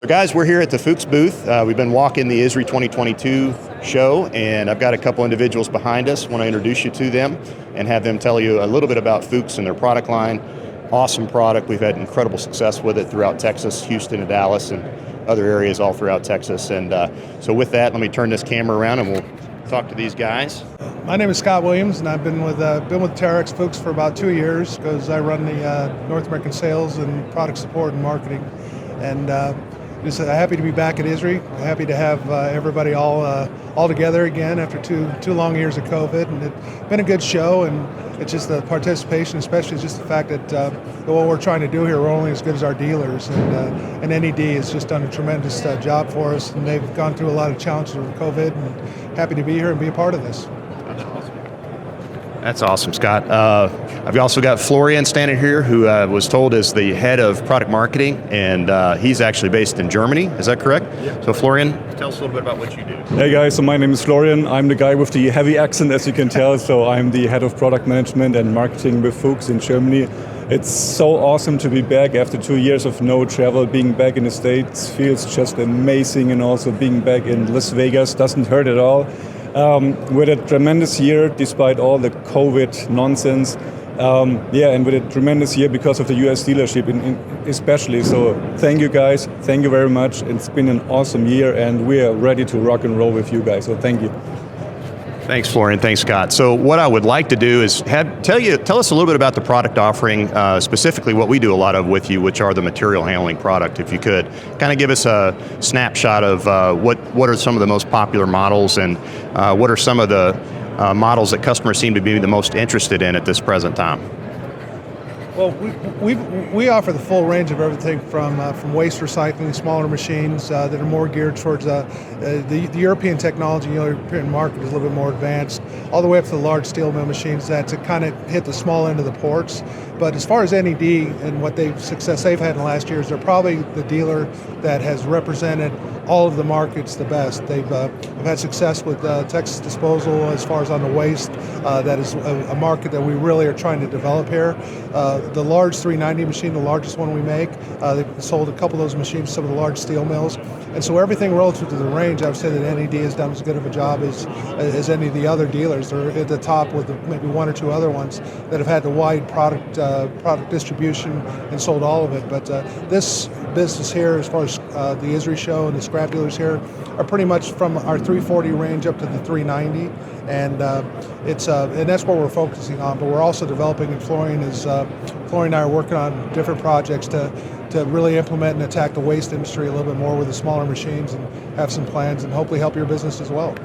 So guys, we're here at the Fuchs booth. We've been walking the ISRI 2022 show, and I've got a couple individuals behind us. I want to introduce you to them and have them tell you a little bit about Fuchs and their product line. Awesome product. We've had incredible success with it throughout Texas, Houston, and Dallas, and other areas all throughout Texas. And so with that, let me turn this camera around and we'll talk to these guys. My name is Scott Williams, and I've been with Terex Fuchs for about 2 years because I run the North American sales and product support and marketing. And just happy to be back at ISRI. Happy to have everybody all together again after two long years of COVID, and it's been a good show. And it's just the participation, especially just the fact that what we're trying to do here, we're only as good as our dealers. And NED has just done a tremendous job for us, and they've gone through a lot of challenges with COVID. And happy to be here and be a part of this. That's awesome, Scott. I've also got Florian standing here, who was told is the head of product marketing, and he's actually based in Germany. Is that correct? Yeah. So Florian, tell us a little bit about what you do. Hey guys, so my name is Florian. I'm the guy with the heavy accent, as you can tell. So I'm the head of product management and marketing with Fuchs in Germany. It's so awesome to be back after 2 years of no travel. Being back in the States feels just amazing, and also being back in Las Vegas doesn't hurt at all. With a tremendous year despite all the COVID nonsense. And with a tremendous year because of the US dealership especially. So thank you guys, thank you very much. It's been an awesome year, and we are ready to rock and roll with you guys, so thank you. Thanks, Florian. Thanks, Scott. So what I would like to do is tell us a little bit about the product offering, specifically what we do a lot of with you, which are the material handling product, if you could. Kind of give us a snapshot of what are some of the most popular models, and what are some of the models that customers seem to be the most interested in at this present time. Well, we offer the full range of everything from waste recycling, smaller machines that are more geared towards the European technology. The European market is a little bit more advanced, all the way up to the large steel mill machines that to kind of hit the small end of the ports. But as far as NED and what success they've had in the last years, they're probably the dealer that has represented all of the markets the best. They've had success with Texas Disposal as far as on the waste. That is a market that we really are trying to develop here. The large 390 machine, the largest one we make, they've sold a couple of those machines to some of the large steel mills. And so everything relative to the range, I would say that NED has done as good of a job as any of the other dealers. They're at the top with maybe one or two other ones that have had the wide product distribution and sold all of it. But this business here, as far as the ISRI show and the scrap dealers here, are pretty much from our 340 range up to the 390, and that's what we're focusing on. But we're also developing, and Florian and I are working on different projects to really implement and attack the waste industry a little bit more with the smaller machines, and have some plans and hopefully help your business as well.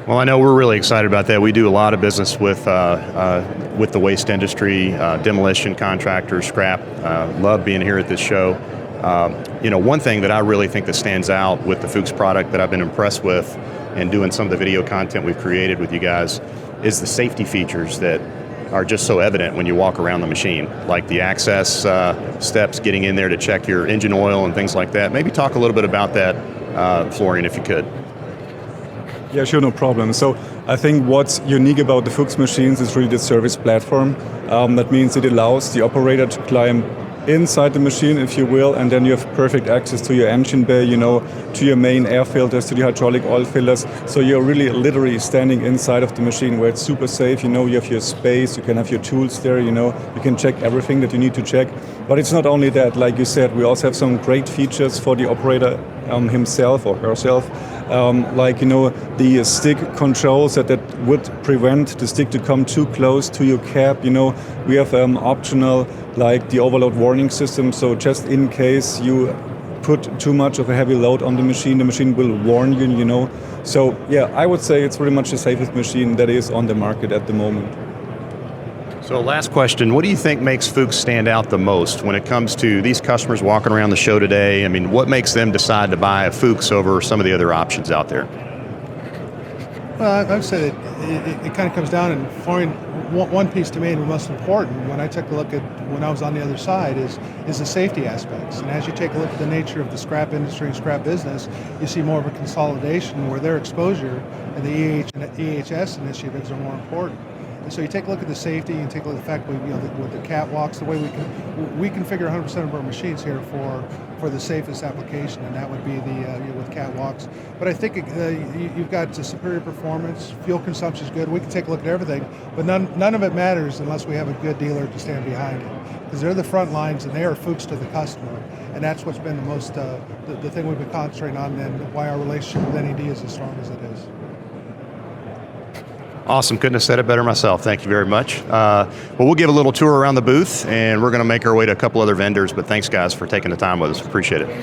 Well, I know we're really excited about that. We do a lot of business with the waste industry, demolition contractors, scrap. Love being here at this show. One thing that I really think that stands out with the Fuchs product that I've been impressed with, and doing some of the video content we've created with you guys, is the safety features that are just so evident when you walk around the machine, like the access steps, getting in there to check your engine oil and things like that. Maybe talk a little bit about that, Florian, if you could. Yeah, sure, no problem. So I think what's unique about the Fuchs machines is really the service platform. That means it allows the operator to climb inside the machine, if you will, and then you have perfect access to your engine bay, to your main air filters, to the hydraulic oil filters. So you're really literally standing inside of the machine where it's super safe. You have your space, you can have your tools there, you can check everything that you need to check. But it's not only that, like you said, we also have some great features for the operator himself or herself. The stick controls that would prevent the stick to come too close to your cab. We have optional, like the overload warning system. So just in case you put too much of a heavy load on the machine will warn you. So yeah, I would say it's pretty much the safest machine that is on the market at the moment. So last question, what do you think makes Fuchs stand out the most when it comes to these customers walking around the show today? I mean, what makes them decide to buy a Fuchs over some of the other options out there? Well, I would say that it kind of comes down, and Florian, one piece to me, and the most important when I took a look at when I was on the other side, is the safety aspects. And as you take a look at the nature of the scrap industry and scrap business, you see more of a consolidation where their exposure and the EHS initiatives are more important. And so you take a look at the safety, and take a look at the fact with the catwalks, the way we configure 100% of our machines here for the safest application, and that would be with catwalks. But I think you've got superior performance, fuel consumption is good. We can take a look at everything, but none of it matters unless we have a good dealer to stand behind it, because they're the front lines and they are Fuchs to the customer, and that's what's been the most the thing we've been concentrating on, and why our relationship with NED is as strong as it is. Awesome. Couldn't have said it better myself. Thank you very much. Well, we'll give a little tour around the booth, and we're going to make our way to a couple other vendors, but thanks, guys, for taking the time with us. Appreciate it.